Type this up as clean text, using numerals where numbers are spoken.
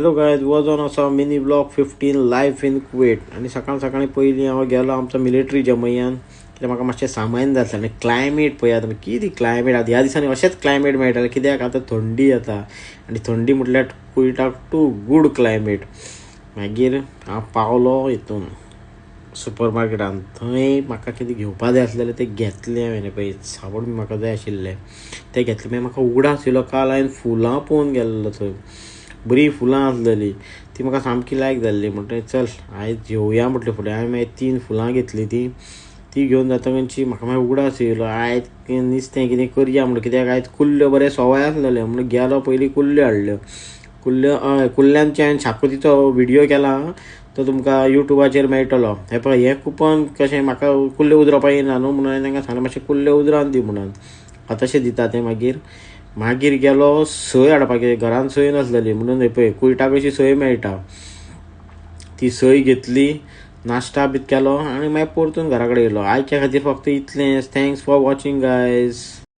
Hello guys, was on असा mini blog 15 life in Kuwait. आणि सकाळी पयलीं हांव गेलो आमचो मिलिटरी जमयन, कित्याक म्हाका मातशें सामान जाय आसलें. आनी क्लायमेट पळयात तुमी, कितें क्लायमेट आतां ह्या दिसांनी अशेंच क्लायमेट मेळटलें, कित्याक आतां थंडी जाता आनी थंडी म्हटल्यार कुवेटाक टू गूड क्लायमेट. मागीर हांव पावलो हितून सुपर मार्केटान. थंय म्हाका कितें घेवपा जाय आसलेलें तें घेतलें हांवें. पळय साबण बी म्हाका जाय आशिल्लें तें घेतलें. मागीर म्हाका उगडास आशिल्लो, काल हांवें फुलां पळोवन गेल्लो थंय. बरी फुलां आसलेली, ती म्हाका सामकी लायक जाल्ली. म्हणटकीर चल आयज घेवया म्हटलें फुडें. हांवें मागीर 3 फुलां घेतली. ती घेवन जातकची म्हाका मागीर उगडास येयलो. आयज नुस्तें कितें करया म्हणून, कित्याक आयज कुल्ल्यो बरें सवाय आसलेले म्हणून गेलो पयलीं कुल्ल्यो हाडल्यो. कुल्ल्यांचे हांवें शाकोतीचो व्हिडियो केला, तो तुमकां युट्यूबाचेर मेळटलो. हे पळय, हें कुपन कशें म्हाका कुल्ल्यो उजरोवपाक येना न्हू म्हणून हांवें तांकां सांगलें मातशें कुल्ल्यो उजरावन दी म्हणून. तशें दिता ते. मागीर गेलो सय हाडपाक. घरान सय नासलेली म्हणून हे पळय कुयटाक अशी सय मेळटा, ती सय घेतली, नाश्ता बी केलो आनी मागीर परतून घरा कडेन येयलो. आयच्या खातीर फक्त इतलेंच. Thanks for watching guys.